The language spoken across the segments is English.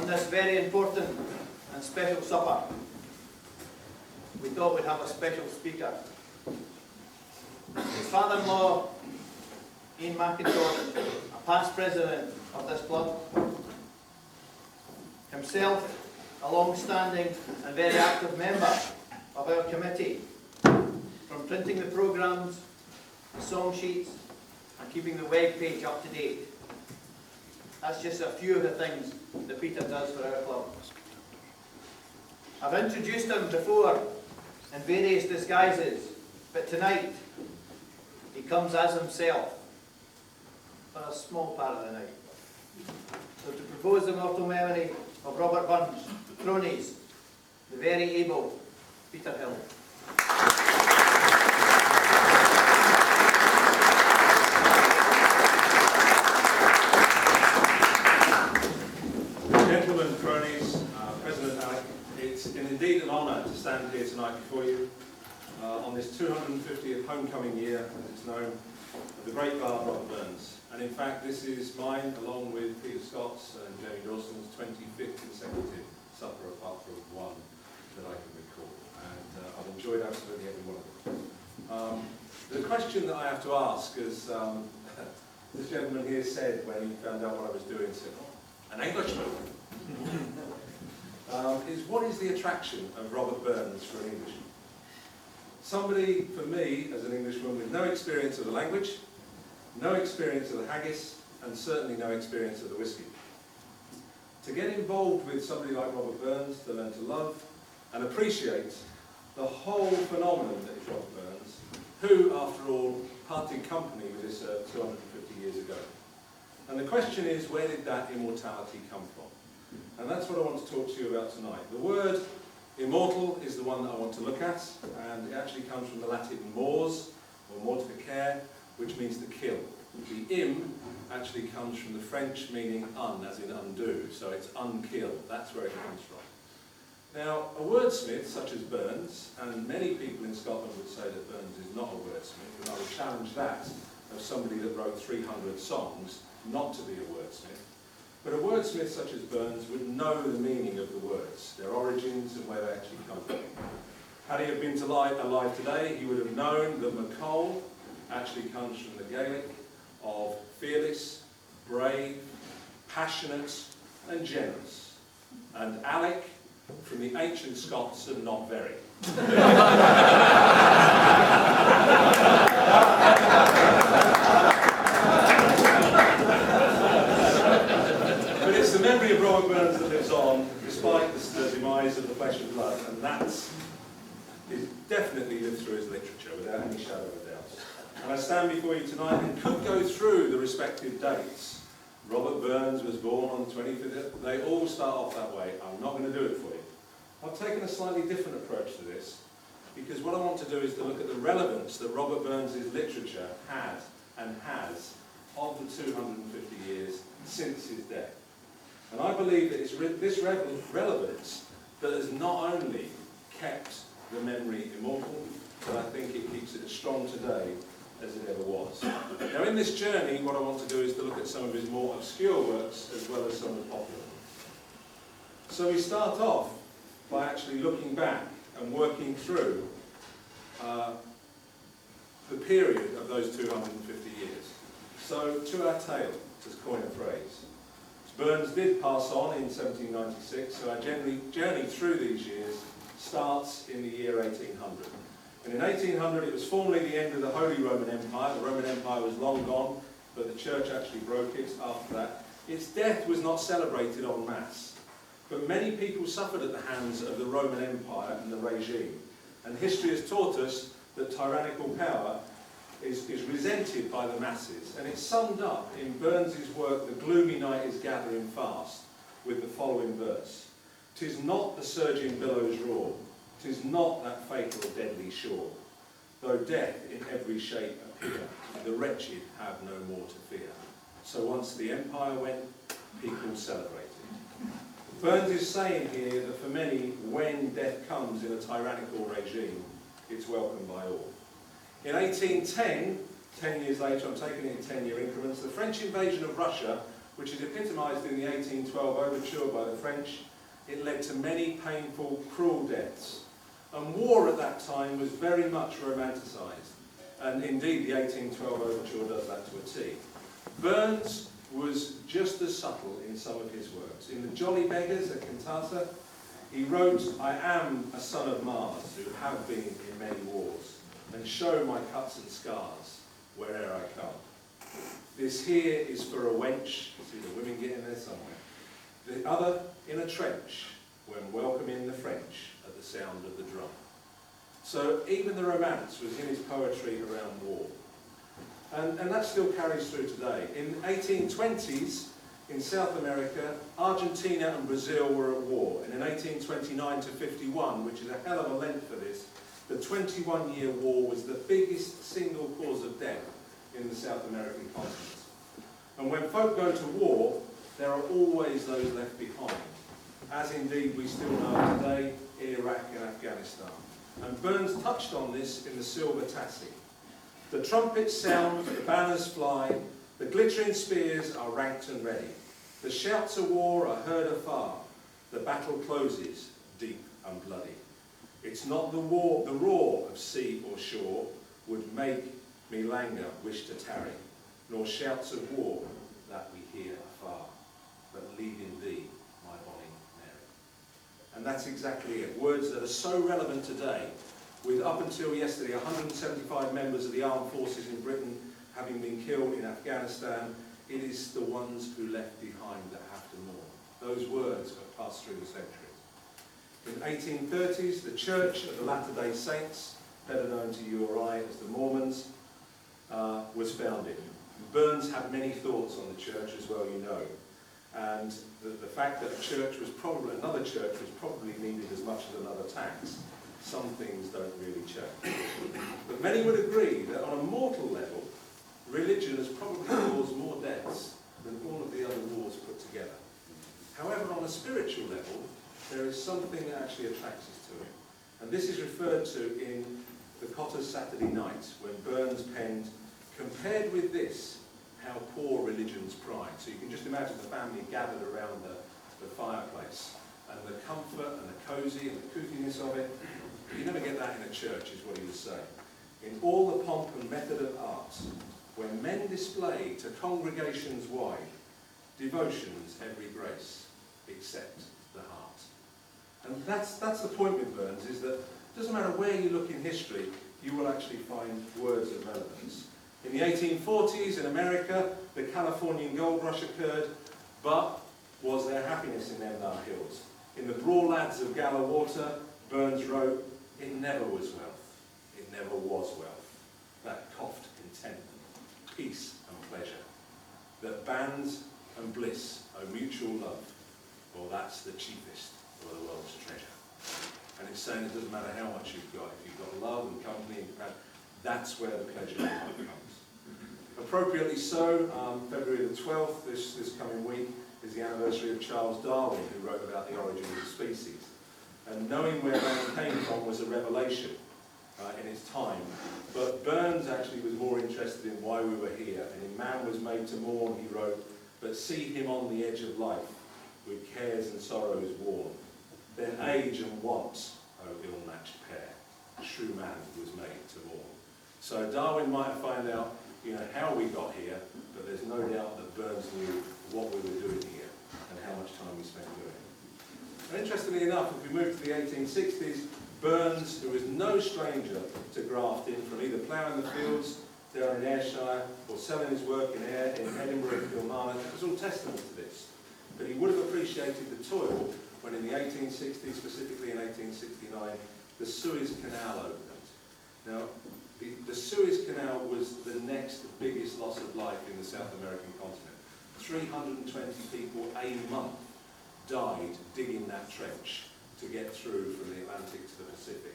this very important and special supper, we thought we'd have a special speaker. His father-in-law, Ian McIntosh, a past president of this club, himself a long-standing and very active member of our committee, from printing the programmes, the song sheets, and keeping the web page up to date. That's just a few of the things that Peter does for our club. I've introduced him before in various disguises, but tonight he comes as himself for a small part of the night. So to propose the immortal memory of Robert Burns, cronies, the very able Peter Hill. Gentlemen, cronies, President Alec, it's indeed an honour to stand here tonight before you on this 250th homecoming year, as it's known, of the great bard Robert Burns. And in fact, this is mine, along with Peter Scott's and Jamie Dawson's 25th consecutive supper, apart from one that I can recall. And I've enjoyed absolutely every one of them. The question that I have to ask, as this gentleman here said when he found out what I was doing, said, "An Englishman?" Is what is the attraction of Robert Burns for an Englishman? Somebody, for me, as an Englishman with no experience of the language, no experience of the haggis, and certainly no experience of the whiskey. To get involved with somebody like Robert Burns, to learn to love and appreciate the whole phenomenon that is Robert Burns, who, after all, parted company with this earth 250 years ago. And the question is, where did that immortality come from? And that's what I want to talk to you about tonight. The word immortal is the one that I want to look at, and it actually comes from the Latin mors, or mortificare, which means to kill. The im actually comes from the French meaning un, as in undo, so it's unkill. That's where it comes from. Now, a wordsmith such as Burns, and many people in Scotland would say that Burns is not a wordsmith, and I would challenge that of somebody that wrote 300 songs not to be a wordsmith. But a wordsmith such as Burns would know the meaning of the words, their origins and where they actually come from. Had he have been alive today, he would have known that McColl actually comes from the Gaelic of fearless, brave, passionate and generous. And Alec from the ancient Scots of not very. But it's the memory of Robert Burns that lives on, despite the demise of the flesh and blood, and that is definitely lived through his literature, without any shadow of a doubt. And I stand before you tonight and could go through the respective dates. Robert Burns was born on the 25th. They all start off that way. I'm not going to do it for you. I've taken a slightly different approach to this, because what I want to do is to look at the relevance that Robert Burns' literature had and has of the 250 years since his death. And I believe that it's this relevance that has not only kept the memory immortal, but I think it keeps it as strong today as it ever was. Now, in this journey, what I want to do is to look at some of his more obscure works as well as some of the popular. So we start off by actually looking back and working through the period of those 250 years. So, to our tale, to coin a phrase. Burns did pass on in 1796, so our journey through these years starts in the year 1800. And in 1800 it was formally the end of the Holy Roman Empire. The Roman Empire was long gone, but the church actually broke it after that. Its death was not celebrated en masse, but many people suffered at the hands of the Roman Empire and the regime. And history has taught us that tyrannical power is resented by the masses. And it's summed up in Burns' work, The Gloomy Night is Gathering Fast, with the following verse. "'Tis not the surging billows roar, 'tis not that fatal deadly shore. Though death in every shape appear, the wretched have no more to fear. So once the empire went, people celebrated." Burns is saying here that for many, when death comes in a tyrannical regime, it's welcomed by all. In 1810, 10 years later, I'm taking it in 10-year increments, the French invasion of Russia which is epitomised in the 1812 overture by the French. It led to many painful, cruel deaths. And war at that time was very much romanticised. And indeed, the 1812 overture does that to a T. Burns was just as subtle in some of his works. In the Jolly Beggars, a cantata, he wrote, "I am a son of Mars, who have been in many wars, and show my cuts and scars where'er I come. This here is for a wench," you see the women get in there somewhere, "the other in a trench, when welcoming the French at the sound of the drum." So even the romance was in his poetry around war. And that still carries through today. In the 1820s, in South America, Argentina and Brazil were at war. And in 1829 to 51, which is a hell of a length for this, the 21-year war was the biggest single cause of death in the South American continent. And when folk go to war, there are always those left behind, as indeed we still know today in Iraq and Afghanistan. And Burns touched on this in the Silver Tassie. The trumpets sound, the banners fly, the glittering spears are ranked and ready. The shouts of war are heard afar, the battle closes, deep and bloody. It's not the roar of sea or shore would make me languor wish to tarry, nor shouts of war that we hear afar, but leading thee, my bonny Mary. And that's exactly it. Words that are so relevant today, with up until yesterday 175 members of the armed forces in Britain having been killed in Afghanistan. It is the ones who left behind that have to mourn. Those words have passed through the centuries. In the 1830s, the Church of the Latter-day Saints, better known to you or I as the Mormons, was founded. Burns had many thoughts on the church, as well you know. And the fact that another church was probably needed as much as another tax, some things don't really change. But many would agree that on a mortal level, religion has probably caused more deaths than all of the other wars put together. However, on a spiritual level, there is something that actually attracts us to it. And this is referred to in the Cotter's Saturday Night, when Burns penned, "Compared with this, how poor religion's pride." So you can just imagine the family gathered around the fireplace, and the comfort and the cosy and the couthiness of it. You never get that in a church, is what he was saying. "In all the pomp and method of art, where men display to congregations wide, devotion's every grace, except the heart." And that's the point with Burns, is that it doesn't matter where you look in history, you will actually find words of relevance. In the 1840s in America, the Californian gold rush occurred, but was there happiness in them thar hills? In the Braw Lads of Gala Water, Burns wrote, "It never was wealth, it never was wealth, that coughed contentment, peace and pleasure, that bands and bliss owe mutual love, well that's the chiefest of the world's treasure." And it's saying it doesn't matter how much you've got, if you've got love and company, that's where the pleasure of life comes. Appropriately so, February the 12th, this coming week, is the anniversary of Charles Darwin, who wrote about the origins of species. And knowing where man came from was a revelation in his time. But Burns actually was more interested in why we were here. And in Man Was Made to Mourn, he wrote, "But see him on the edge of life, with cares and sorrows worn. Then age and want, oh ill-matched pair, true man was made to mourn." So Darwin might have found out, how we got here, but there's no doubt that Burns knew what we were doing here and how much time we spent doing it. And interestingly enough, if we move to the 1860s, Burns, who was no stranger to grafting, from either ploughing the fields down in Ayrshire or selling his work in Edinburgh and Kilmarnock, it was all testament to this. But he would have appreciated the toil when in the 1860s, specifically in 1869, the Suez Canal opened. Now, the Suez Canal was the next biggest loss of life in the South American continent. 320 people a month died digging that trench to get through from the Atlantic to the Pacific.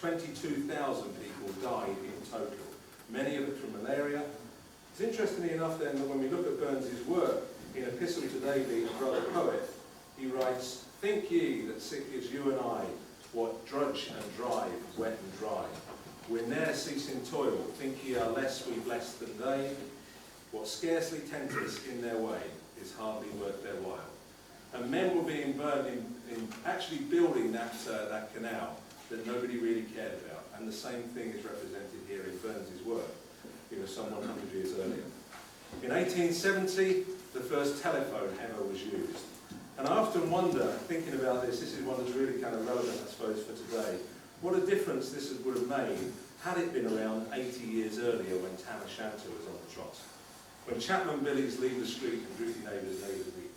22,000 people died in total, many of it from malaria. It's interestingly enough then that when we look at Burns' work, in Epistle to David, a brother poet, he writes, "Think ye that sick is you and I, what drudge and drive, wet and dry. We're ne'er ceasing toil, think ye are less we blessed than they. What scarcely tempt us in their way is hardly worth their while. And men were being burnt in actually building that canal that nobody really cared about. And the same thing is represented here in Burns's work, some 100 years earlier. In 1870, the first telephone ever was used. And I often wonder, thinking about this is one that's really kind of relevant, I suppose, for today, what a difference this would have made had it been around 80 years earlier when Tam O'Shanter was on the trot. When Chapman Billies leave the street and droopy neighbours meet,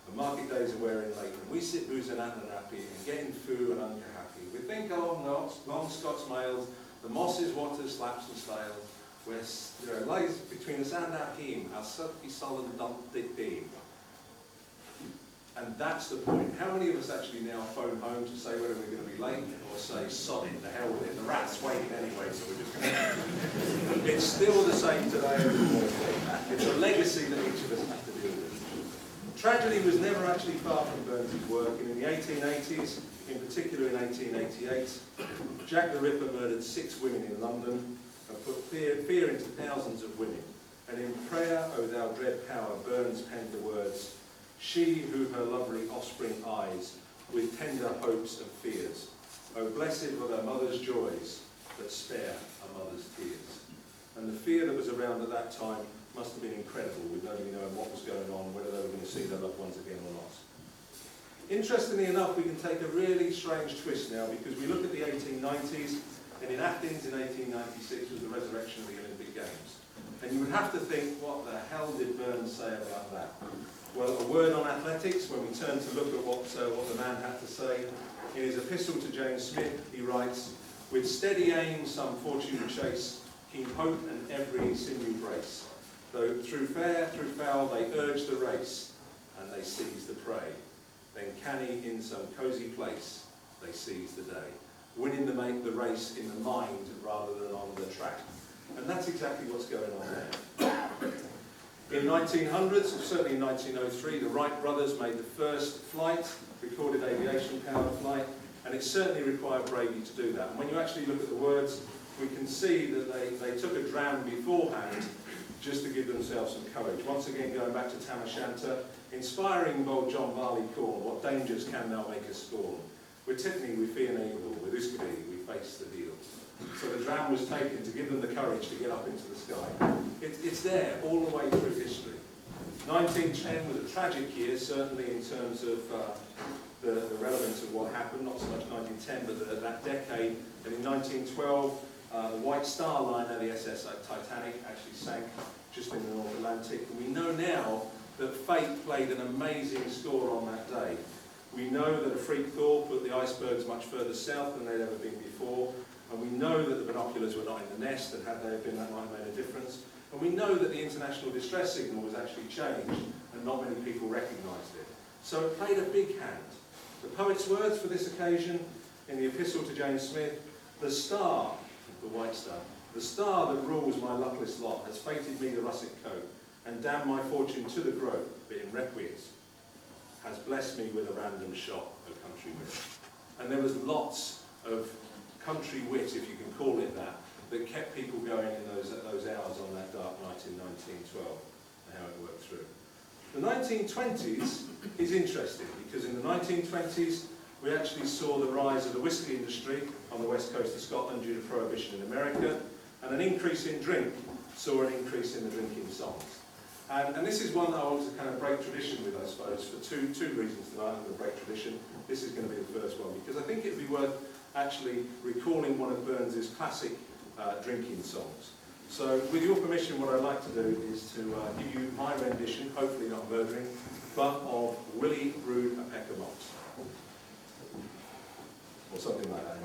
and market days are wearing late, and we sit boozing and happy, and getting foo and unca happy. We think of long Scots males, the mosses, waters, slaps and styles, where there lies between us and our heme, our sulky, sullen, dump, dick beam. And that's the point. How many of us actually now phone home to say whether we're going to be late, or say, sod it, the hell with it, the rat's waiting anyway, so we're just going to... It's still the same today. It's a legacy that each of us have to deal with. Tragedy was never actually far from Burns's work, and in the 1880s, in particular in 1888, Jack the Ripper murdered 6 women in London and put fear into thousands of women. And in Prayer, O Thou Dread Power, Burns penned the words, she who her lovely offspring eyes with tender hopes and fears. O blessed were their mother's joys that spare a mother's tears. And the fear that was around at that time must have been incredible, with nobody knowing what was going on, whether they were going to see their loved ones again or not. Interestingly enough, we can take a really strange twist now, because we look at the 1890s, and in Athens in 1896 was the resurrection of the Olympic Games. And you would have to think, what the hell did Burns say about that? Well, a word on athletics, when we turn to look at what the man had to say. In his epistle to James Smith, he writes, with steady aim some fortune chase, keep hope and every sinew brace. Though through fair, through foul, they urge the race, and they seize the prey. Then canny in some cosy place, they seize the day. Winning the race in the mind rather than on the track. And that's exactly what's going on there. In 1900s, or certainly in 1903, the Wright brothers made the first flight, recorded aviation-powered flight, and it certainly required bravery to do that. And when you actually look at the words, we can see that they took a dram beforehand just to give themselves some courage. Once again, going back to Tam O'Shanter, inspiring bold John Barleycorn, what dangers can thou make us scorn? With Tiffany we fear no evil, with Uskady we face the deal. So the dram was taken to give them the courage to get up into the sky. It's there all the way through history. 1910 was a tragic year, certainly in terms of the relevance of what happened, not so much 1910, but that decade. And in 1912, the White Star liner, the SS Titanic, actually sank just in the North Atlantic. And we know now that fate played an amazing score on that day. We know that a freak thaw put the icebergs much further south than they'd ever been before. And we know that the binoculars were not in the nest, and had they been, that might have made a difference. And we know that the international distress signal was actually changed, and not many people recognised it. So it played a big hand. The poet's words for this occasion, in the epistle to James Smith, the star, the white star, the star that rules my luckless lot, has fated me the russet coat, and damned my fortune to the groat, but in requies, has blessed me with a random shot, O country wit. And there was lots of country wit, if you can call it that kept people going in those hours on that dark night in 1912, and how it worked through. The 1920s is interesting, because in the 1920s we actually saw the rise of the whisky industry on the west coast of Scotland due to prohibition in America, and an increase in drink saw an increase in the drinking songs. And this is one that I want to kind of break tradition with, I suppose, for two reasons tonight. I'm going to break tradition. This is going to be the first one, because I think it would be worth actually recalling one of Burns's classic drinking songs. So, with your permission, what I'd like to do is to give you my rendition, hopefully not murdering, but of Willie Brewed a Peck of Malt. Or something like that.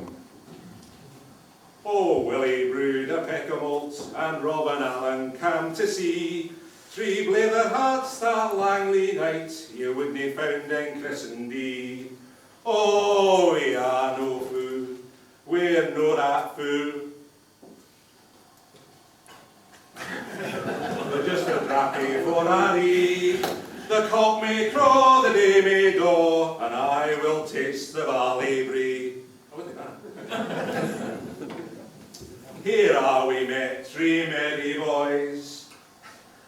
Oh, Willie brewed a peck of malt, and Rob and Alan came to see. 3 blather hearts that Langley night, you wouldn't have found in Christendie. Oh, we are no fool, we're no that fool. They're just a drappy for a ree. The cock may crow, the day may daw, and I will taste the barley brie. Oh, Here are we met, 3 merry boys.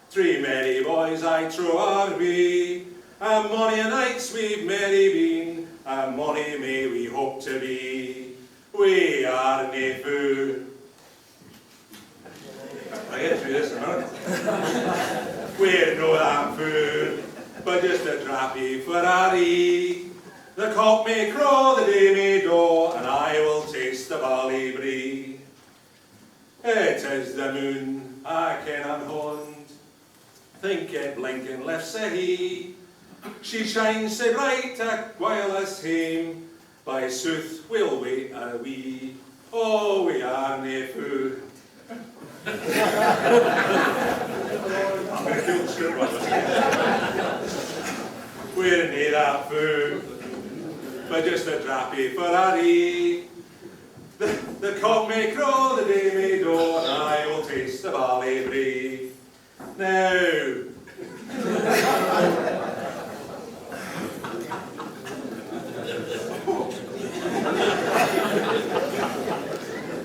3 merry boys times I trow are we, and mony a nights we've merry been, and mony may we hope to be. We are nae fou. I get through this in a minute. We're no that fool, but just a drappy Ferrari. The cock may crow, the day may daw, and I will taste the barley brie. It is the moon, I cannot hold, think it blinking left sae he. She shines sae bright while us hame, by sooth we'll wait a wee. Oh, we are nae fou. I'm going to kill the script right. We're nae that fou, but just a drappy Ferrari. The cock may crow, the day may daw, and I will taste the barley brie. Now,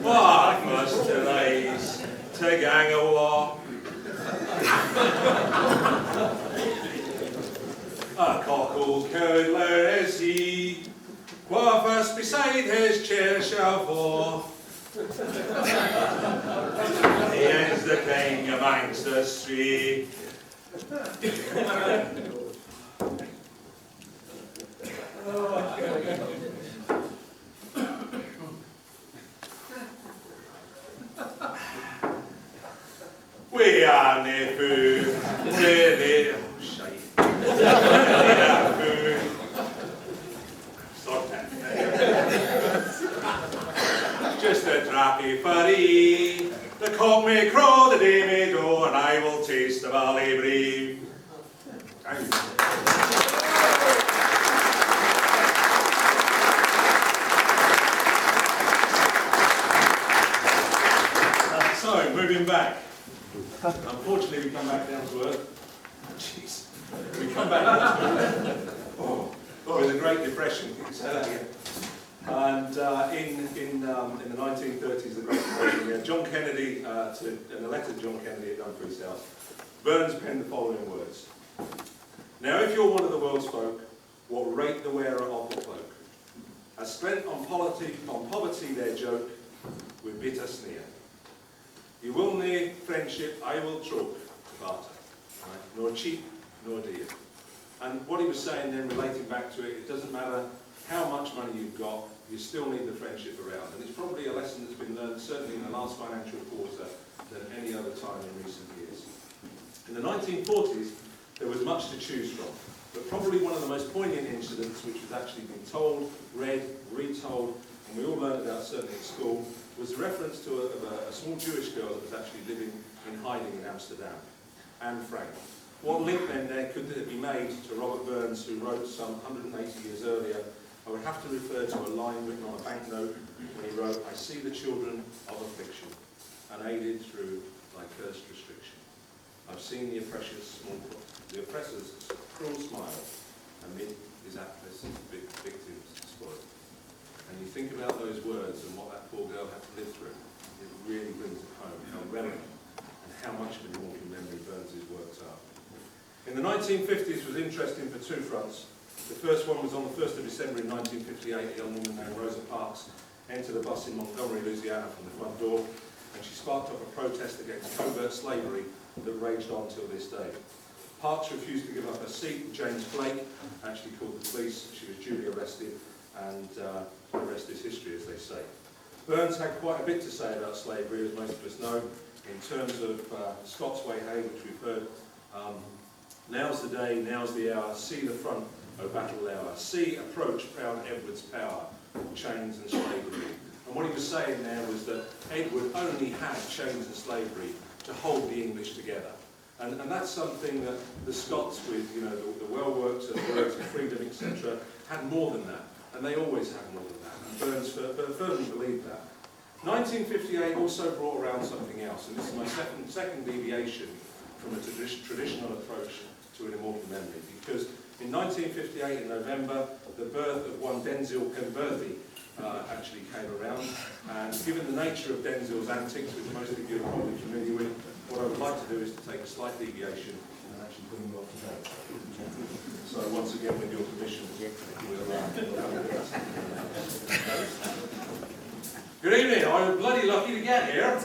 what must arise to gang a walk? A cockle cowed loud is he, wha first beside his chair shall fall. He is the king amongst us three. We are nae fou, we're nae shite. We are fou. Sort that. Just a drappy furry. The cock may crow, the day may daw, and I will taste the barley brie. Thank you. So, moving back. Unfortunately, we come back down to earth. Jeez. We come back down to earth. With the Great Depression. And in the 1930s, the Great Depression, we had John Kennedy, and a letter John Kennedy had done for his house. Burns penned the following words. Now, if you're one of the world's folk, what rate the wearer of the cloak? As spent on poverty their joke, with bitter sneer. You will need friendship, I will troke, barter, right? Nor cheap, nor dear. And what he was saying then, relating back to it, it doesn't matter how much money you've got, you still need the friendship around. And it's probably a lesson that's been learned, certainly in the last financial quarter, than any other time in recent years. In the 1940s, there was much to choose from, but probably one of the most poignant incidents, which has actually been told, read, retold, and we all learned about certainly at school, was a reference to a small Jewish girl that was actually living in hiding in Amsterdam, Anne Frank. What link then there could be made to Robert Burns, who wrote some 180 years earlier? I would have to refer to a line written on a banknote when he wrote, I see the children of affliction, unaided through thy cursed restriction. I've seen the oppressor's cruel smile amid his hapless victims spoiled. And you think about those words and what that poor girl had to live through, it really brings it home how relevant and how much of an immortal memory Burns' works are. In the 1950s was interesting for two fronts. The first one was on the 1st of December in 1958, a young woman named Rosa Parks entered a bus in Montgomery, Louisiana from the front door, and she sparked up a protest against covert slavery that raged on till this day. Parks refused to give up her seat. James Blake actually called the police. She was duly arrested, and the rest is history, as they say. Burns had quite a bit to say about slavery, as most of us know, in terms of Scott's Way Hay, which we've heard. Now's the day, now's the hour, see the front, O battle hour. See approach proud Edward's power, chains and slavery. And what he was saying there was that Edward only had chains and slavery to hold the English together. And that's something that the Scots, with the well-worked words of freedom, etc., had more than that. And they always had more than that. And Burns firmly believed that. 1958 also brought around something else, and this is my second deviation from a traditional approach to an immortal memory, because in 1958, in November, the birth of one Denzil Penberthy actually came around, and given the nature of Denzil's antics, which most of you are probably familiar with, what I would like to do is to take a slight deviation and actually actually putting you off to bed. So once again, with your permission, we'll have a bit. Good evening, I'm bloody lucky to get here.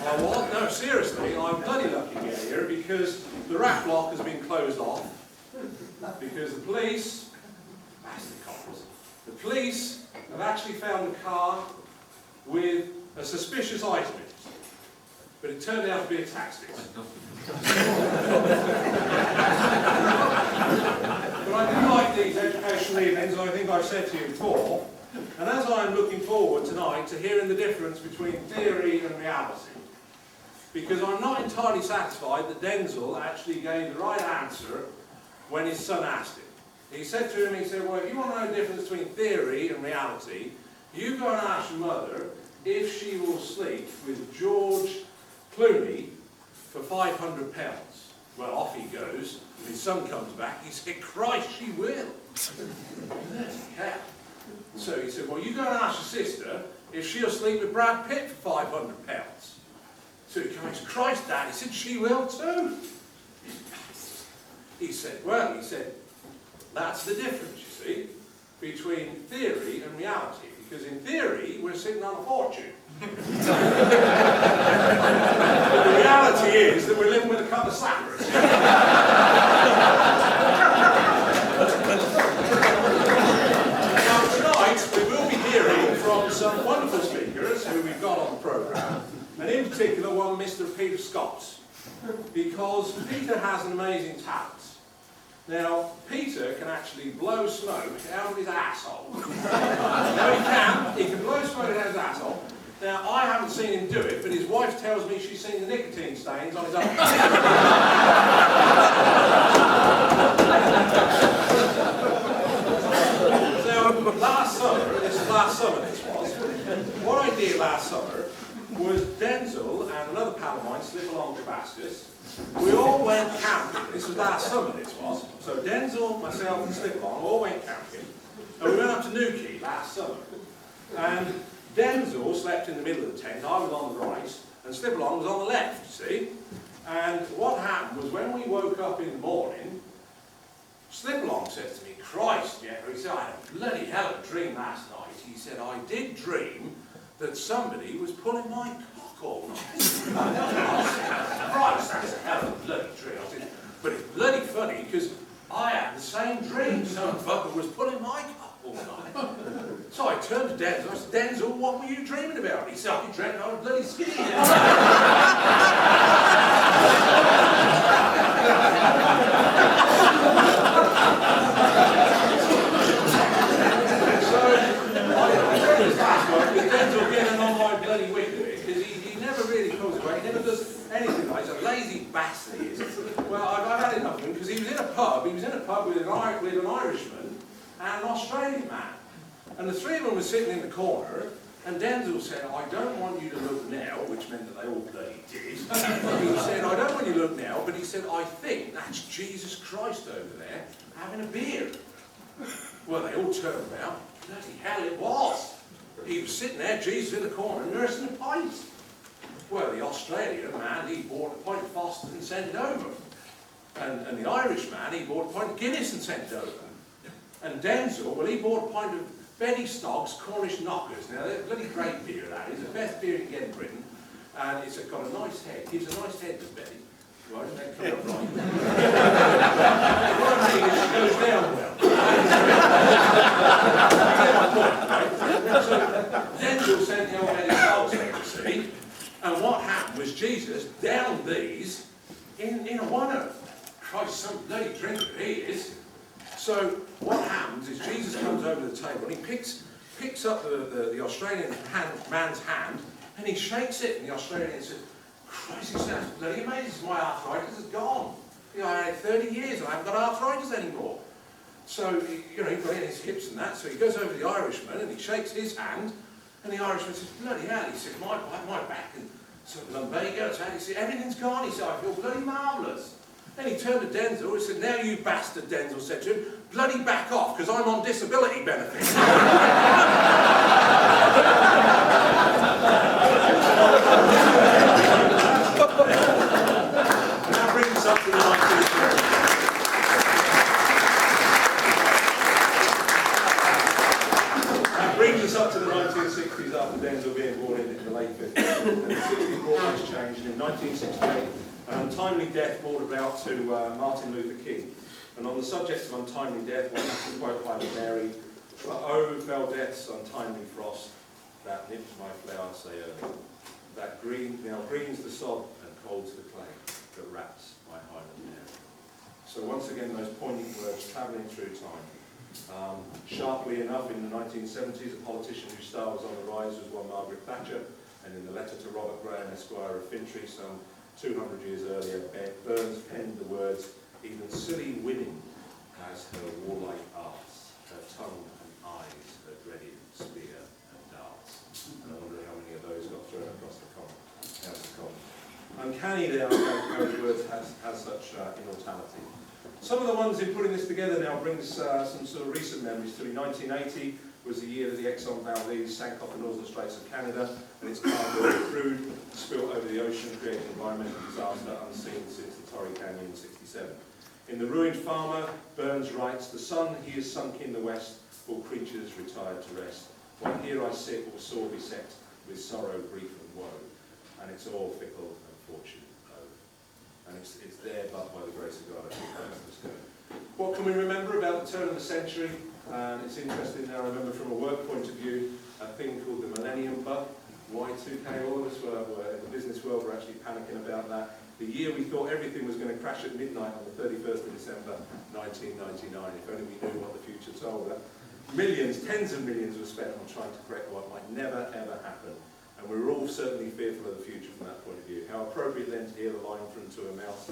I was? No, seriously, I'm bloody lucky to get here because the rat block has been closed off because the police, the police have actually found a car with a suspicious item in it, but it turned out to be a taxi. But I do like these educational evenings, I think I've said to you before, and as I'm looking forward tonight to hearing the difference between theory and reality, because I'm not entirely satisfied that Denzel actually gave the right answer when his son asked him. He said to him, he said, well, if you want to know the difference between theory and reality, you go and ask your mother if she will sleep with George Clooney for £500. Well, off he goes, and his son comes back, he said, Christ, she will. Yeah. So he said, well, you go and ask your sister if she'll sleep with Brad Pitt for £500. So he comes, Christ, Dad, he said, she will too. He said, well, he said, that's the difference, you see, between theory and reality. Because in theory, we're sitting on a fortune. But the reality is that we're living with a couple of slappers. Now tonight, we will be hearing from some wonderful speakers who we've got on the programme, and in particular one Mr. Peter Scott, because Peter has an amazing talent. Now, Peter can actually blow smoke out of his asshole. No, he can blow smoke out of his asshole. Now, I haven't seen him do it, but his wife tells me she's seen the nicotine stains on his own. Now, last summer, this was, what I did last summer was Denzel and another pal of mine, Slip Along Tabascus, we all went camping. This was last summer, this was. So Denzel, myself and Slip Along all went camping. And we went up to Newquay last summer. And Denzel slept in the middle of the tent, I was on the right, and Slip Along was on the left, you see. And what happened was when we woke up in the morning, Slip Along said to me, Christ, Jeffrey, he said, I had a bloody hell of a dream last night. He said, I did dream that somebody was pulling my cock all night. Christ, that's a hell of a bloody dream. I said, but it's bloody funny because I had the same dream. Some fucker was pulling my cock all night. So I turned to Denzel. I said, Denzel, what were you dreaming about? He said, I dreamt I was bloody skinny. Denzel getting on my bloody wick with it, because he never really pulls away, he never does anything like. He's a lazy bastard, he is. Well, I've had enough of him, because he was in a pub with an Irishman and an Australian man. And the three of them were sitting in the corner, and Denzel said, I don't want you to look now, which meant that they all bloody did. He said, I don't want you to look now, but he said, I think that's Jesus Christ over there having a beer. Well, they all turned around. Bloody hell, it was. He was sitting there, Jesus in the corner, nursing a pint. Well, the Australian man, he bought a pint of Foster and sent it over. And the Irish man, he bought a pint of Guinness and sent it over. And Denzel, well, he bought a pint of Benny Stogg's Cornish Knockers. Now, they're a bloody great beer, that is. The best beer you can get in Britain. And it's got a nice head. Gives a nice head to Benny. Right, and then come up right. What I mean is she goes down well. So Denzel sent the old Benny Stogg's over, see? And what happened was Jesus downed these in a one-er. Christ, some bloody drinker he is. So what happens is Jesus comes over to the table and he picks up the Australian man's hand and he shakes it, and the Australian says, Christ, he sounds bloody amazing, my arthritis is gone. You know, I had 30 years and I haven't got arthritis anymore. So, you know, he got in his hips and that, so he goes over to the Irishman and he shakes his hand, and the Irishman says, bloody hell, he said, my back and some lumbago, he said, everything's gone, he said, I feel bloody marvellous. Then he turned to Denzel, he said, now you bastard, Denzel said to him, bloody back off, because I'm on disability benefits. That brings us up mentioned, in 1968, an untimely death brought about to Martin Luther King. And on the subject of untimely death, one has to quote Haile Mary, "But oh, fell death's untimely frost, that nips my flower say early, that now green's the sod and cold's the clay that wraps my Highland Mary." So once again, those poignant words travelling through time. Sharply enough, in the 1970s, a politician whose star was on the rise was one Margaret Thatcher, and in the letter to Robert Graham, Esquire of Fintry, some 200 years earlier, Burns penned the words, "Even silly women has her warlike arts, her tongue and eyes, her dreaded spear and darts." And I wonder how many of those got thrown across the House of Commons. Uncanny there, those words has such immortality. Some of the ones in putting this together now brings some sort of recent memories to me. 1980 was the year that the Exxon Valdez sank off the northern straits of Canada, and its cargo of crude spilt over the ocean, creating environmental disaster unseen since the Torrey Canyon in '67. In The Ruined Farmer, Burns writes, "The sun he is sunk in the west, all creatures retired to rest, while here I sit, all sore beset with sorrow, grief and woe, and it's all fickle and fortune oh." And it's there but by the grace of God. I think that's good. What can we remember about the turn of the century? And it's interesting now, I remember from a work point of view, a thing called the Millennium Bug, Y2K. All of us were in the business world were actually panicking about that. The year we thought everything was going to crash at midnight on the 31st of December 1999. If only we knew what the future told us. Millions, tens of millions were spent on trying to correct what might never ever happen. And we were all certainly fearful of the future from that point of view. How appropriate then to hear the line from To a Mouse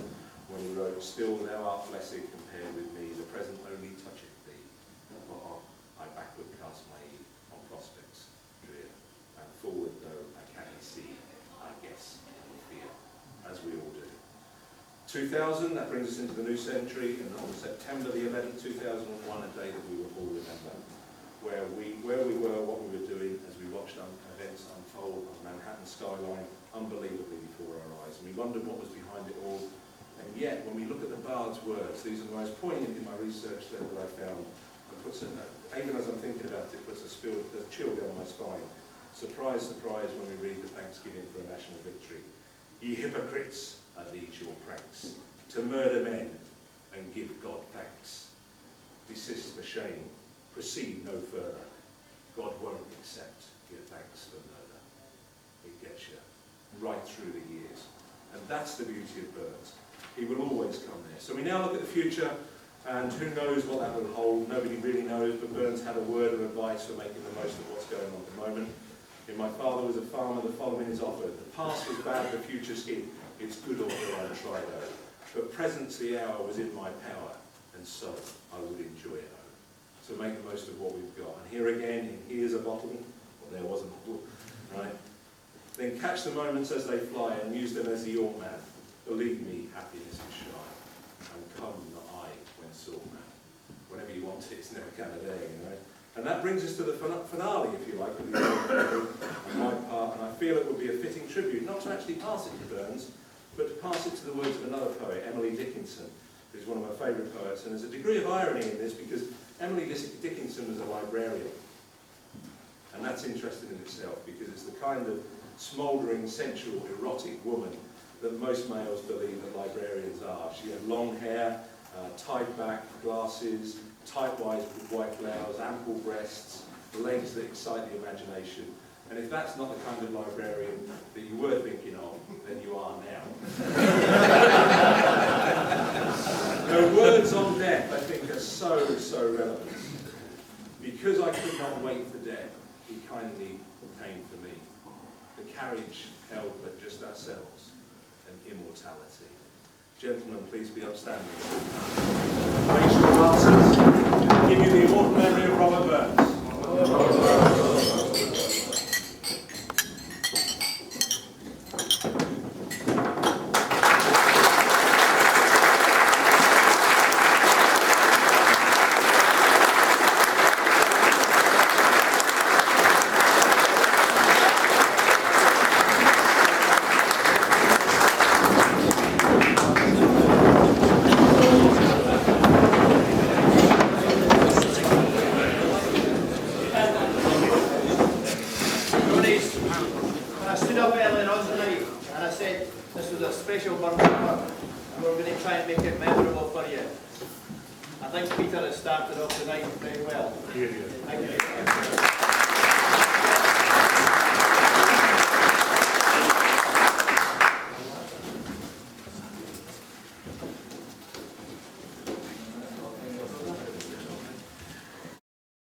when he wrote, "Still thou art blessed compared with me, the present only toucheth thee. For I backward cast my eye on prospects drear, and forward though I cannot see, I guess and fear," as we all do. 2000, that brings us into the new century, and on September the 11th, 2001, a day that we will all remember, where we were, what we were doing as we watched events unfold on Manhattan skyline unbelievably before our eyes. And we wondered what was behind it all. And yet, when we look at the bard's words, these are the most poignant in my research that I found. It puts even as I'm thinking about it, puts a chill down my spine. Surprise, surprise, when we read the Thanksgiving for a national victory. "Ye hypocrites, are these your pranks, to murder men and give God thanks? Desist for shame, proceed no further. God won't accept your thanks for murder." It gets you right through the years. And that's the beauty of Burns. He will always come there. So we now look at the future, and who knows what that will hold. Nobody really knows, but Burns had a word of advice for making the most of what's going on at the moment. In "My father was a farmer, the following is offered. The past was bad, the future's hid. It's good or ill, I try though. But present's the hour was in my power, and so I would enjoy it. So make the most of what we've got. And here again, in Here's a Bottle, well, there was a bottle, right? "Then catch the moments as they fly and use them as the York man. Believe me, happiness is shy, and come not I when sought man." Whenever you want it, it's never kind of there, you know. And that brings us to the finale, if you like, of the on my part, and I feel it would be a fitting tribute, not to actually pass it to Burns, but to pass it to the words of another poet, Emily Dickinson, who's one of my favourite poets. And there's a degree of irony in this, because Emily Dickinson was a librarian. And that's interesting in itself, because it's the kind of smouldering, sensual, erotic woman that most males believe that librarians are. She had long hair, tied back, glasses, tight white blouse, ample breasts, legs that excite the imagination. And if that's not the kind of librarian that you were thinking of, then you are now. Her words on death, I think, are so relevant. "Because I could not wait for death, he kindly came for me. The carriage held but just ourselves, and immortality." Gentlemen, please be upstanding. Raise your glasses. Give you the immortal memory of Robert Burns. When I stood up earlier on tonight, And I said this was a special Burns Supper, and we're going to try and make it memorable for you. I think Peter has started off the night very well. Thank you.